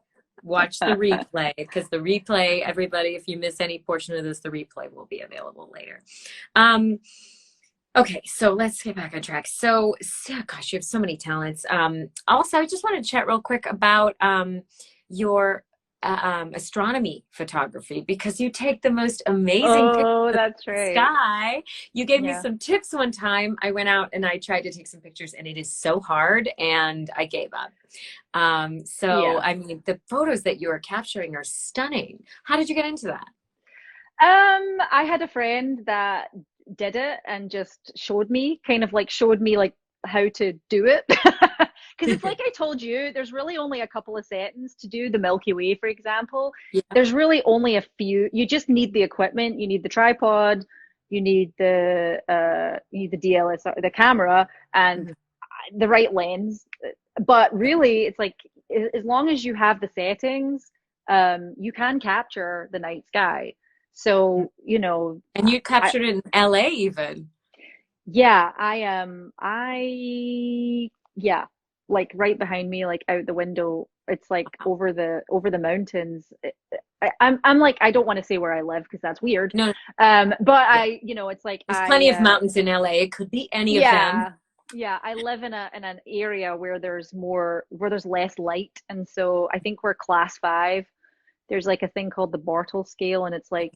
Watch the replay, because the replay, everybody, if you miss any portion of this, the replay will be available later. Okay, so let's get back on track. So gosh, you have so many talents. Also, I just want to chat real quick about your astronomy photography, because you take the most amazing pictures Oh, of that's the right. sky. You gave me Yeah. some tips one time. I went out and I tried to take some pictures, and it is so hard, and I gave up. So, Yeah. I mean, the photos that you are capturing are stunning. How did you get into that? I had a friend that did it and just showed me like how to do it. Because it's like I told you, there's really only a couple of settings to do the Milky Way, for example. Yeah. There's really only a few. You just need the equipment, you need the tripod, you need the DLSR, the camera, and the right lens. But really, it's like as long as you have the settings, you can capture the night sky. So, And you captured it in LA even. yeah, I like right behind me, like out the window. It's like over the mountains. I'm like, I don't want to say where I live because that's weird. No, But it's like there's plenty of mountains in LA. It could be any of them. Yeah, I live in an area where there's less light, and so I think we're class 5. There's like a thing called the Bortle Scale, and it's like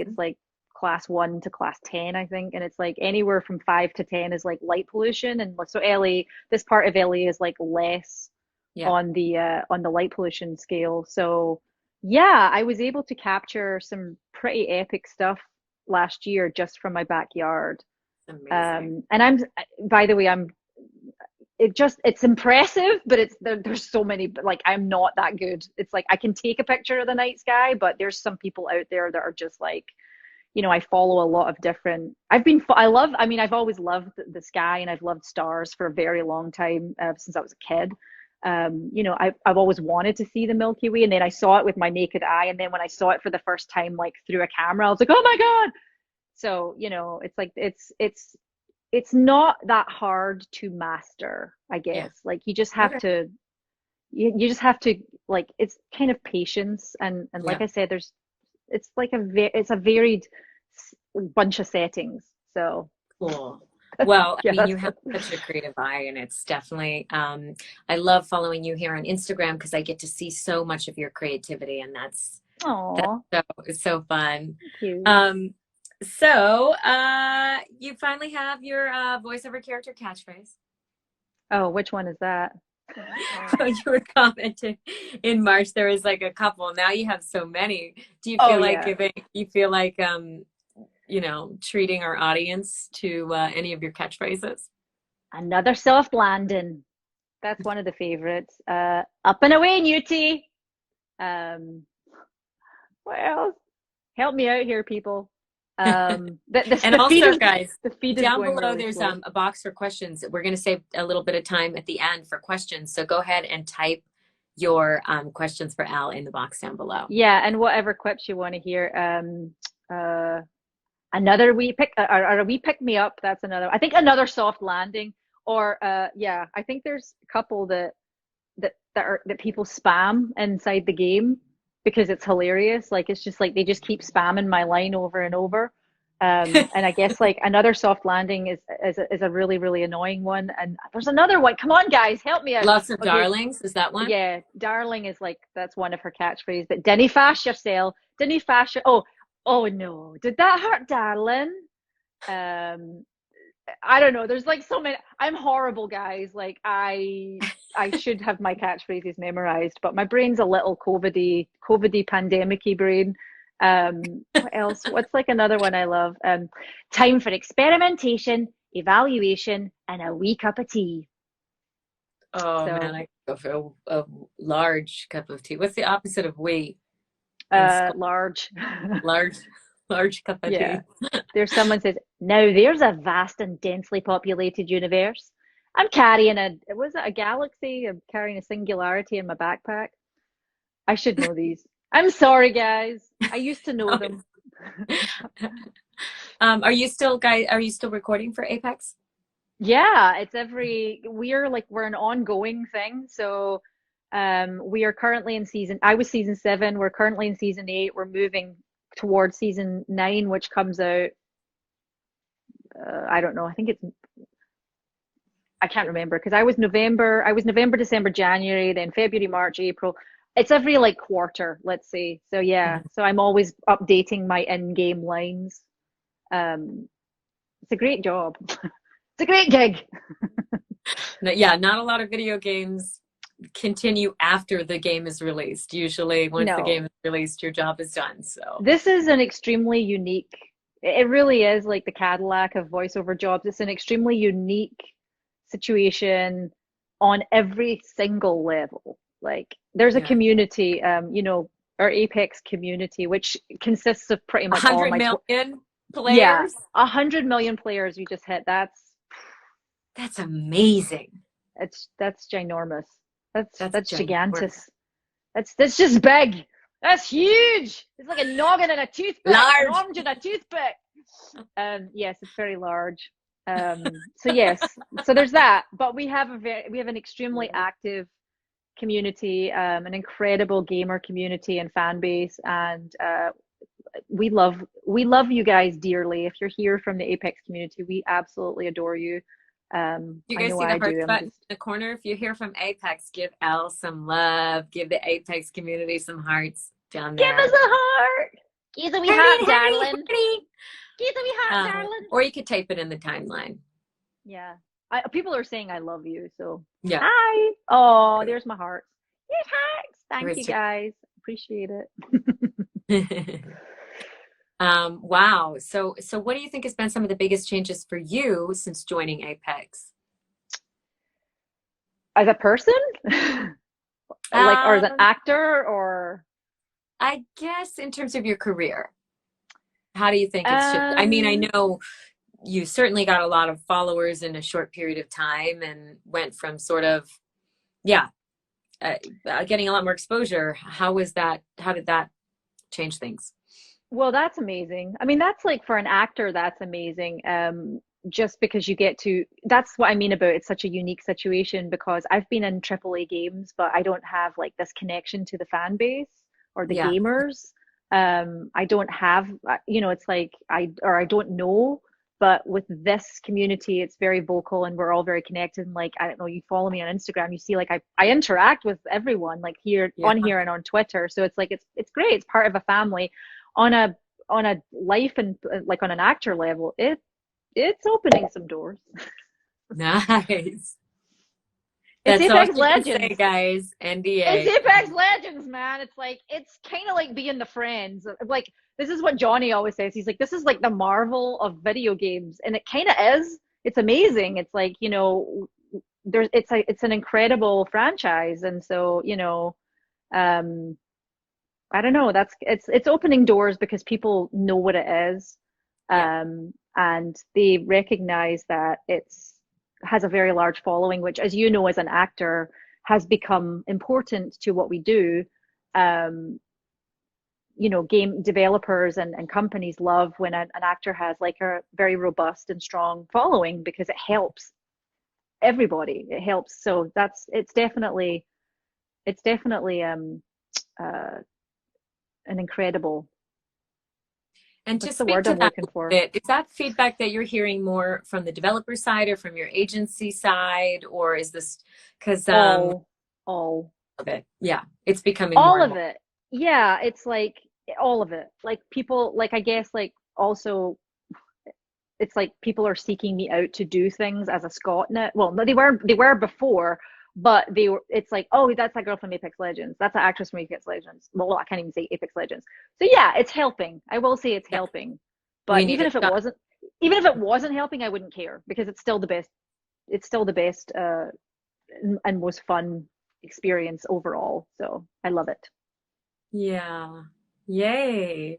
class 1 to class 10, I think, and it's like anywhere from 5 to 10 is like light pollution, and so this part of LA is like less on the light pollution scale. So yeah, I was able to capture some pretty epic stuff last year just from my backyard. Amazing. And by the way, it's impressive, but there's so many, like I'm not that good. It's like I can take a picture of the night sky, but there's some people out there that are just like, I follow a lot of different, I've always loved the sky, and I've loved stars for a very long time, since I was a kid. I've always wanted to see the Milky Way, and then I saw it with my naked eye, and then when I saw it for the first time, like through a camera, I was like, oh my God. So, it's like, it's not that hard to master, I guess. Yeah. Like you just have to, you just have to, like, it's kind of patience. And like I said, it's like it's a varied bunch of settings. So cool. Well, yeah, I mean, you have such a creative eye, and it's definitely, I love following you here on Instagram because I get to see so much of your creativity, and that's so fun. Thank you. So you finally have your voiceover character catchphrase. Oh, which one is that? You were commenting in March, there was like a couple. Now you have so many. Do you Oh feel like yeah. giving, you feel like, treating our audience to any of your catchphrases? Another soft landing. That's one of the favorites. Up and away, Newty. Um, what else? Help me out here, people. And also, guys, the feed is down going below, really there's slow. a box for questions. We're going to save a little bit of time at the end for questions. So go ahead and type your questions for Al in the box down below. Yeah, and whatever clips you want to hear. Another wee pick or a wee pick me up. That's another. I think another soft landing. Or yeah, I think there's a couple that people spam inside the game because it's hilarious. Like it's just like they just keep spamming my line over and over. And I guess like another soft landing is a really really annoying one. And there's another one. Come on, guys, help me out. Lots of Okay, darlings. Is that one? yeah, darling is like that's one of her catchphrases. But dinny fash yourself, dinny fash. Oh no, did that hurt, darling? Um, I don't know. There's like so many. I'm horrible, guys. Like I should have my catchphrases memorized, but my brain's a little COVIDy pandemicy brain. What else? What's like another one I love? Time for experimentation, evaluation, and a wee cup of tea. Oh So, man, I go for a large cup of tea. What's the opposite of wee? In large. large, large cup of Yeah. tea. There's someone says, now there's a vast and densely populated universe. I'm carrying was it a galaxy? I'm carrying a singularity in my backpack. I should know these. I'm sorry, guys. I used to know them. Are you still, guys? Are you still recording for Apex? Yeah, we're an ongoing thing. So we are currently I was season 7, we're currently in season 8. We're moving towards season 9, which comes out I don't know. I can't remember because I was November, December, January, then February, March, April. It's every like quarter, let's say. So yeah, so I'm always updating my in-game lines. It's a great job. It's a great gig. No, yeah, not a lot of video games continue after the game is released. Usually, once the game No, is released, your job is done. So this is an extremely unique. It really is like the Cadillac of voiceover jobs. It's an extremely unique situation on every single level. Like there's a yeah, community, our Apex community, which consists of pretty much all 100 my million yeah, players. 100 million players we just hit. That's amazing. That's ginormous. That's That's ginormous. gigantus. That's just big. That's huge. It's like a noggin and a toothpick, an Large. orange and a toothpick. Yes, it's very large. So yes, so there's that. But we have an extremely active community, an incredible gamer community and fan base, and we love you guys dearly. If you're here from the Apex community, we absolutely adore you. You I guys know see the I do. hearts I'm button in just the corner? If you're here from Apex, give Elle some love. Give the Apex community some hearts down give us there. a heart. Give us a wee heart, darling. Give us a wee heart, darling. Or you could type it in the timeline. Yeah. People are saying I love you, so Yeah. hi. Oh, there's my heart. Yes, hearts. Thank you, There's guys. Appreciate it. Wow. So what do you think has been some of the biggest changes for you since joining Apex? As a person, like, or as an Um, actor, or I guess in terms of your career, how do you think it's shifted? I mean, I um, know you certainly got a lot of followers in a short period of time and went from sort of, yeah, getting a lot more exposure. How was that? How did that change things? well, that's amazing. I mean, that's like for an actor, that's amazing. Just because you get to, that's what I mean about it's such a unique situation because I've been in AAA games, but I don't have like this connection to the fan base or the Yeah. gamers. I don't have, it's like I don't know, but with this community, it's very vocal and we're all very connected. And like, I don't know, you follow me on Instagram, you see like I interact with everyone like here Yeah. on here and on Twitter. So it's like, it's great. It's part of a family on a life and like on an actor level. It's opening some doors. Nice. It's That's all Apex she can say, Legends. guys. It's NDA. Apex Legends, man. It's like it's kind of like being the friends. Like this is what Johnny always says. He's like, this is like the Marvel of video games, and it kind of is. It's amazing. It's like, there's it's an incredible franchise, and so um, I don't know. It's opening doors because people know what it is, Yeah. and they recognize that it's has a very large following, which, as you know, as an actor, has become important to what we do. Um, Game developers and companies love when an actor has like a very robust and strong following because it helps everybody. It helps. So it's definitely uh, an incredible, And to what's the speak word to I'm that a looking little for? bit, is that feedback that you're hearing more from the developer side or from your agency side, or is this because All, all, of it? Yeah, it's becoming more all and of more. it. Yeah, it's like all of it. Like people, like I guess, like also it's like people are seeking me out to do things as a Scot now. Well, no, they were before, but they were. It's like, oh, that's that girl from Apex Legends. That's an actress from Apex Legends. Well, I can't even say Apex Legends. So yeah, it's helping. I will say it's Yeah, helping. we But need even a if it shot. wasn't, even if it wasn't helping, I wouldn't care because it's still the best. It's still the best and most fun experience overall. So I love it. Yeah. Yay.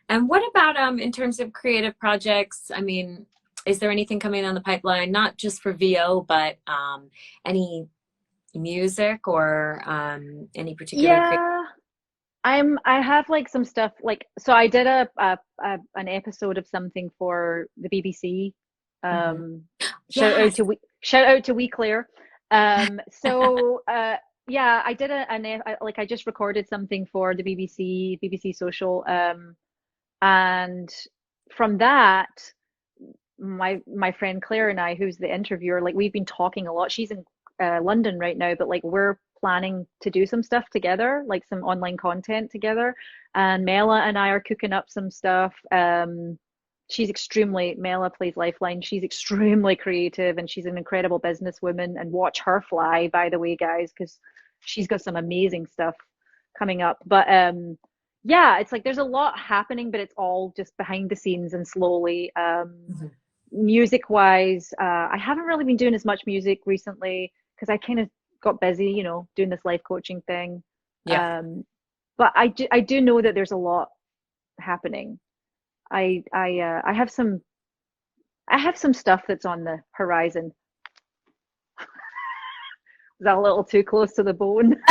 And what about in terms of creative projects? I mean, is there anything coming down the pipeline, not just for VO, but any music or any particular creative? Yeah, I have like some stuff like so I did an episode of something for the BBC. Mhm. Um Yes. shout out to We Claire. Yeah, I did like I just recorded something for the BBC Social, and from that my friend Claire and I, who's the interviewer, like we've been talking a lot. She's in London right now, but like we're planning to do some stuff together, like some online content together. And Mela and I are cooking up some stuff. Mela plays Lifeline. She's extremely creative and she's an incredible businesswoman. And watch her fly, by the way, guys, because she's got some amazing stuff coming up. But yeah, it's like there's a lot happening, but it's all just behind the scenes and slowly. Mhm. Music wise, I haven't really been doing as much music recently because I kind of got busy, doing this life coaching thing. Yeah. But I do know that there's a lot happening. I have some stuff that's on the horizon. Is that a little too close to the bone?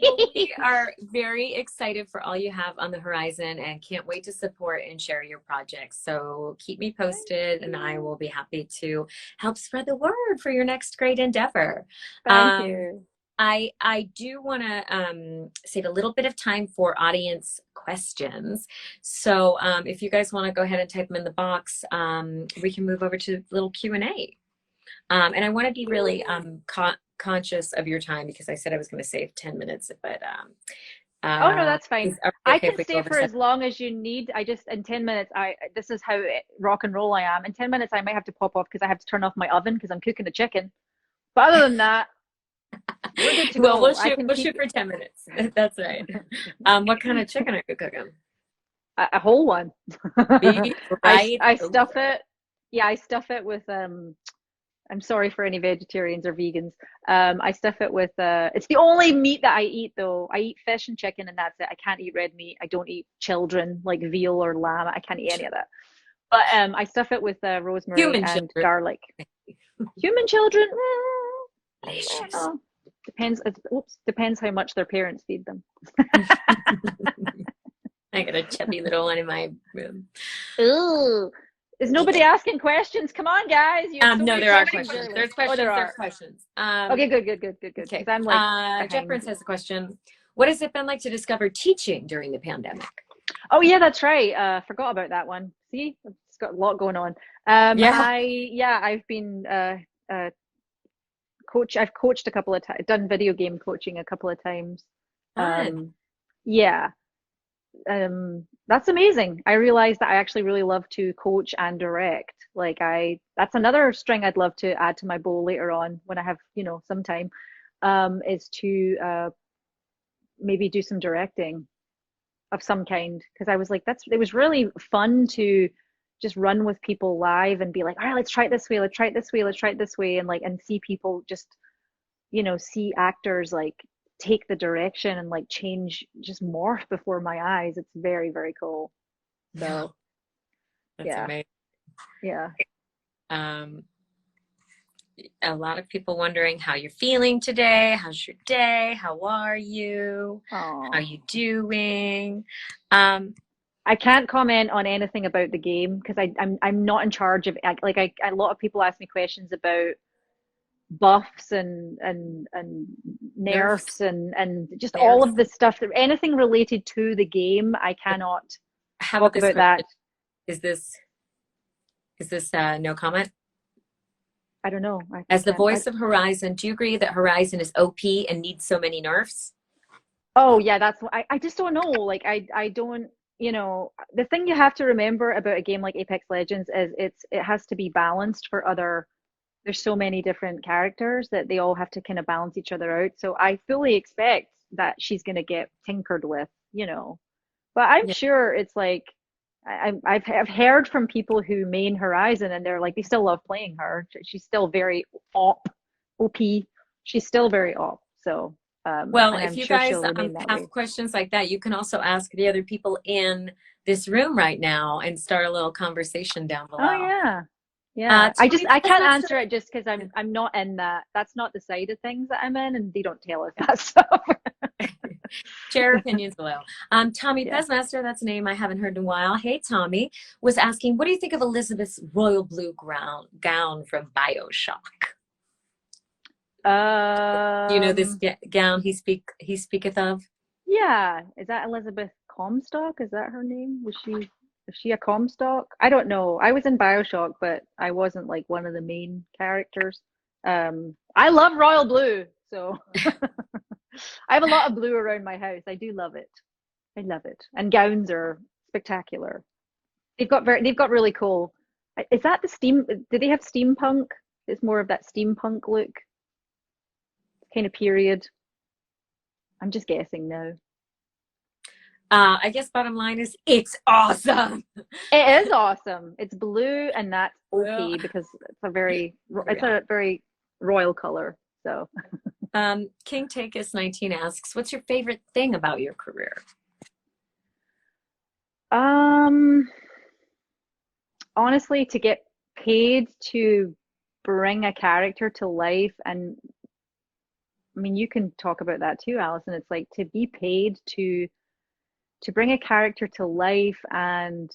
Well, we are very excited for all you have on the horizon and can't wait to support and share your projects. So keep me Thank posted and I you. will be happy to help spread the word for your next great endeavor. Thank Um, you. I do want to save a little bit of time for audience questions. So if you guys want to go ahead and type them in the box, we can move over to a little Q&A. And I want to be really conscious of your time because I said I was going to save 10 minutes, but Oh no, that's fine. are we I okay if can we go stay over for seven? as long as you need. I just in 10 minutes, this is how rock and roll I am. In 10 minutes I might have to pop off because I have to turn off my oven because I'm cooking a chicken. But other than that, we're good to Well, go. I can we'll keep shoot for 10 minutes. That's right. What kind of chicken are you cooking? a whole one. Beef, I right? I Oh, stuff it. Yeah, I stuff it with I'm sorry for any vegetarians or vegans. I stuff it with it's the only meat that I eat though. I eat fish and chicken and that's it. I can't eat red meat. I don't eat children like veal or lamb. I can't eat any of that. But I stuff it with rosemary human and children. garlic. Human children, I don't Delicious. know. Depends how much their parents feed them. I got a chubby little one in my room. Ooh. Is nobody Yeah. asking questions? Come on, guys. You have so No, many there are questions questions. during this. There's Oh, there questions. There's are. questions. Okay, good, good, good, good, good. Because Okay. I'm like Jeff behind. Burns has a question. What has it been like to discover teaching during the pandemic? Oh yeah, that's right. Forgot about that one. See, it's got a lot going on. Yeah. I've been uh I've coached a couple of times, done video game coaching a couple of times. Fun. Yeah, that's amazing. I realized that I actually really love to coach and direct. Like that's another string I'd love to add to my bow later on when I have, some time, is to maybe do some directing of some kind. Because I was like, it was really fun to just run with people live and be like, all right, let's try it this way, let's try it this way, let's try it this way, and like, and see people just, see actors like take the direction and like change, just morph before my eyes. It's very, very cool. So That's yeah, amazing. yeah. Um, a lot of people wondering how you're feeling today. How's your day? How are you? How are you doing? I can't comment on anything about the game because I'm not in charge of, like, a lot of people ask me questions about buffs and nerfs and just all of the stuff, anything related to the game. I cannot How talk about this about that. Is this no comment? I don't know. As the voice of Horizon, do you agree that Horizon is OP and needs so many nerfs? Oh yeah, that's what I just don't know. Like I don't, the thing you have to remember about a game like Apex Legends is it has to be balanced for other, there's so many different characters that they all have to kind of balance each other out. So I fully expect that she's going to get tinkered with, but I'm sure it's like, I've heard from people who main Horizon and they're like, they still love playing her. She's still very OP. She's still very OP. So, well, and if I'm you sure guys she'll remain that way. have questions like that, you can also ask the other people in this room right now and start a little conversation down below. Oh yeah. Yeah. I can't answer it just because I'm not in that. That's not the side of things that I'm in, and they don't tell us that stuff. Share opinions below. Tommy Pesmaster, that's a name I haven't heard in a while. Hey, Tommy, was asking, what do you think of Elizabeth's royal blue gown from Bioshock? Do you know this gown he speaketh of? Yeah. Is that Elizabeth Comstock? Is that her name? Is she a Comstock? I don't know. I was in Bioshock, but I wasn't like one of the main characters. I love royal blue, so I have a lot of blue around my house. I do love it. I love it. And gowns are spectacular. They've got really cool. Is that the steam? Do they have steampunk? It's more of that steampunk look, kind of period. I'm just guessing now. I guess bottom line is it's awesome. It is awesome. It's blue, and that's okay because it's a very royal color. So, King Takis 19 asks, "What's your favorite thing about your career?" Honestly, to get paid to bring a character to life, and I mean, you can talk about that too, Alicyn. It's like to be paid to bring a character to life and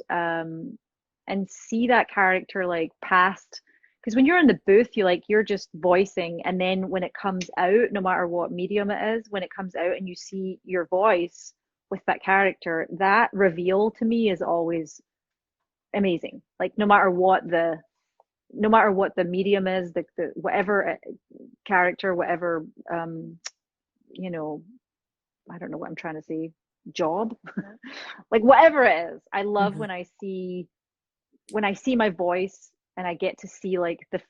see that character like past, because when you're in the booth you're just voicing, and then when it comes out, no matter what medium it is, when it comes out and you see your voice with that character, that reveal to me is always amazing. Like no matter what the medium is, the whatever character, whatever you know I don't know what I'm trying to say, job, like whatever it is, I love when I see my voice and I get to see like the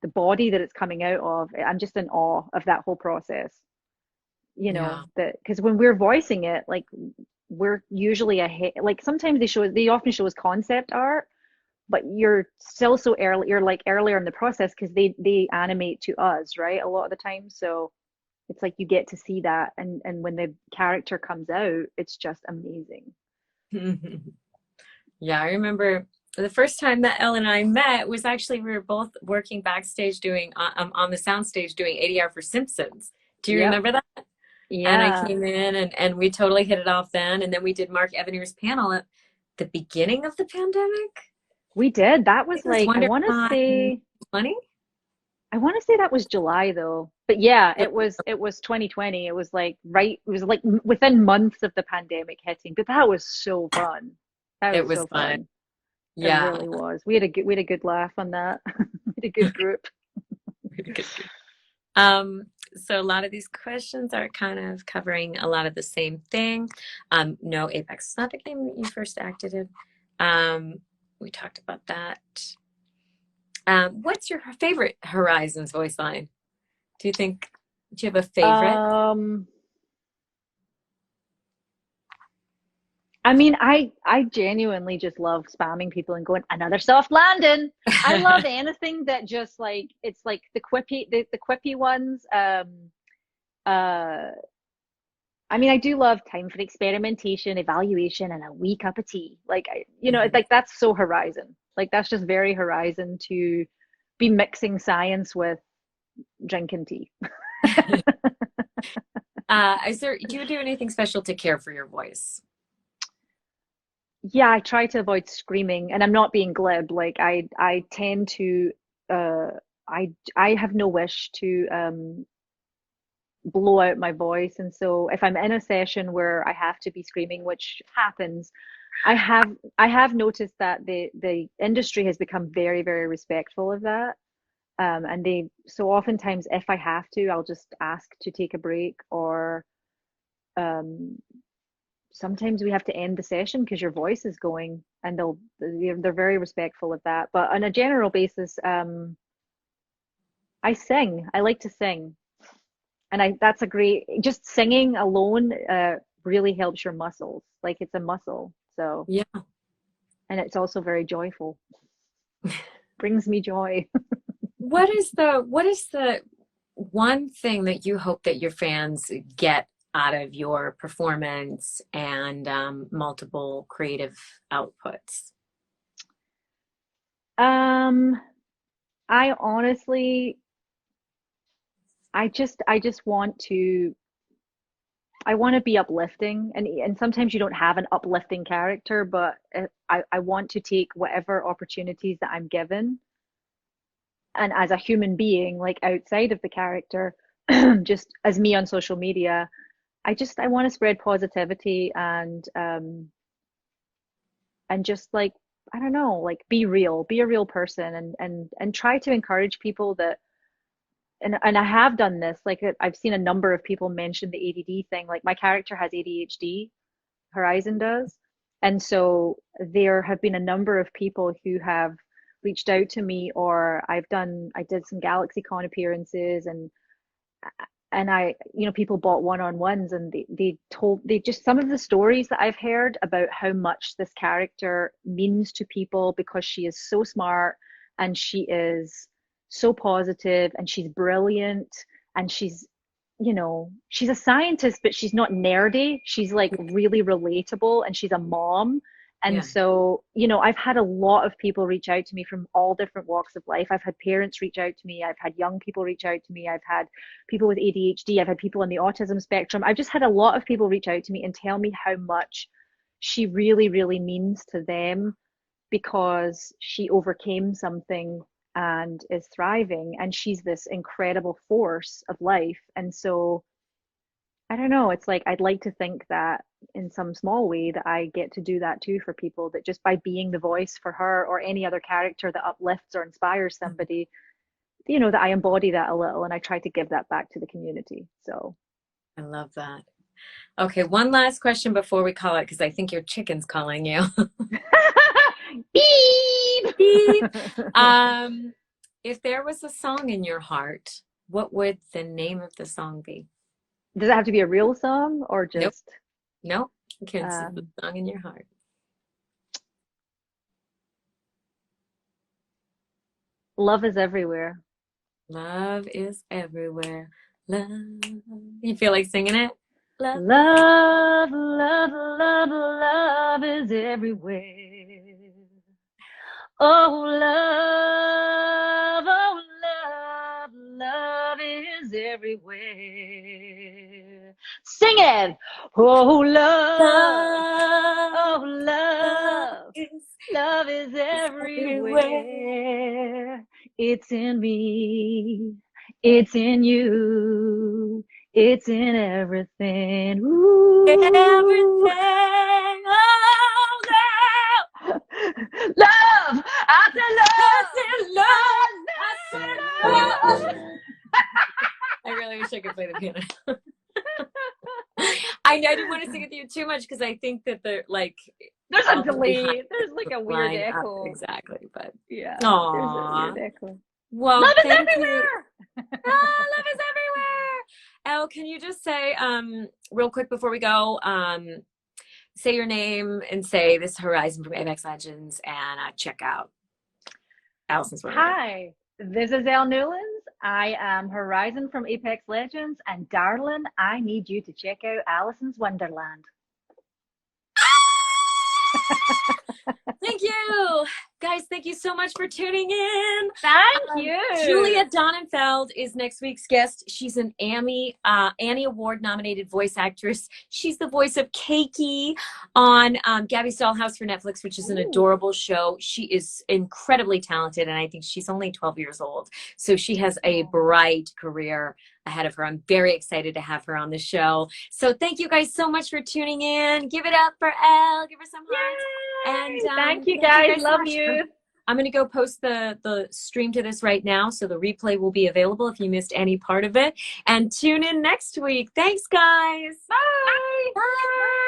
body that it's coming out of. I'm just in awe of that whole process, that because when we're voicing it, like we're usually ahead. Like sometimes they often show us concept art, but you're still so early, you're like earlier in the process because they animate to us, right, a lot of the time. So it's like you get to see that, and when the character comes out, it's just amazing. Yeah, I remember the first time that Elle and I met was actually we were both working backstage doing on the soundstage doing ADR for Simpsons. Do you remember that? Yeah. And I came in and we totally hit it off then, and then we did Mark Evaneer's panel at the beginning of the pandemic. We did. That was like, I want to say 20. I want to say that was July though. But yeah, it was 2020. It was like within months of the pandemic hitting. But that was so fun. That was so fun. Yeah. It really was. We had a good laugh on that. We had a good group. So a lot of these questions are kind of covering a lot of the same thing. No, Apex is not the game that you first acted in. We talked about that. What's your favorite Horizons voice line? Do you have a favorite? I mean, I genuinely just love spamming people and going, another soft landing. I love anything that just like, it's like the quippy ones. Uh, I mean, I do love time for experimentation, evaluation, and a wee cup of tea. Like, like that's so Horizon. Like that's just very Horizon to be mixing science with drinking tea. Do you do anything special to care for your voice? Yeah, I try to avoid screaming, and I'm not being glib. Like I tend to uh I have no wish to blow out my voice, and so if I'm in a session where I have to be screaming, which happens, I have noticed that the industry has become very, very respectful of that. And they so oftentimes if I have to, I'll just ask to take a break, or um sometimes we have to end the session because your voice is going, and they're very respectful of that. But on a general basis, I sing. I like to sing, and I that's a great just singing alone really helps your muscles. Like it's a muscle. So, Yeah. and it's also very joyful. Brings me joy. What is the one thing that you hope that your fans get out of your performance and multiple creative outputs? Um, I honestly, I just want to be uplifting, and sometimes you don't have an uplifting character, but I want to take whatever opportunities that I'm given, and as a human being, like outside of the character, just as me on social media, I want to spread positivity and just like I don't know, like be real, be a real person, and try to encourage people that and I have done this. Like I've seen a number of people mention the ADD thing. Like my character has ADHD, Horizon does. And so there have been a number of people who have reached out to me, or I did some GalaxyCon appearances, and people bought one-on-ones, and they just some of the stories that I've heard about how much this character means to people because she is so smart, and she is so positive, and she's brilliant, and she's a scientist, but she's not nerdy. She's like really relatable, and she's a mom. And Yeah. so, I've had a lot of people reach out to me from all different walks of life. I've had parents reach out to me. I've had young people reach out to me. I've had people with ADHD. I've had people on the autism spectrum. I've just had a lot of people reach out to me and tell me how much she really, really means to them because she overcame something and is thriving, and she's this incredible force of life. And so I don't know, it's like I'd like to think that in some small way that I get to do that too for people, that just by being the voice for her or any other character that uplifts or inspires somebody, that I embody that a little, and I try to give that back to the community. So I love that. Okay, one last question before we call it, because I think your chicken's calling you. beep. Beep. If there was a song in your heart, what would the name of the song be? Does it have to be a real song or Nope. just Nope. It's the song in your heart. Love is Everywhere? Love is everywhere. Love. You feel like singing it? Love. Love, love, love, love is everywhere. Oh, love is everywhere. Sing it! Oh, Love love is is everywhere. everywhere. It's in me, it's in you, it's in everything. Ooh. Everything. Oh, love. Love! I said Love. I said love. love! I really wish I could play the piano. I didn't want to sing it to you too much because I think that There's a Probably behind delay. There's like a weird line up. echo. Exactly. But Yeah, there's a aw. weird echo. Well, Love is thank you. everywhere. Love is everywhere. Elle, can you just say, real quick before we go, say your name and say this is Horizon from Apex Legends, and check out Alicyn's Wonderland. Hi, this is Elle Newlands. I am Horizon from Apex Legends, and darling, I need you to check out Alicyn's Wonderland. Thank you. Guys, thank you so much for tuning in. Thank you. Julia Donenfeld is next week's guest. She's an Annie Award nominated voice actress. She's the voice of Keiki on Gabby's Dollhouse for Netflix, which is an adorable show. She is incredibly talented, and I think she's only 12 years old. So she has a bright career ahead of her. I'm very excited to have her on the show. So thank you guys so much for tuning in. Give it up for Elle. Give her some hearts. And thank you guys. Love so you. I'm going to go post the stream to this right now, so the replay will be available if you missed any part of it. And tune in next week. Thanks, guys. Bye. Bye.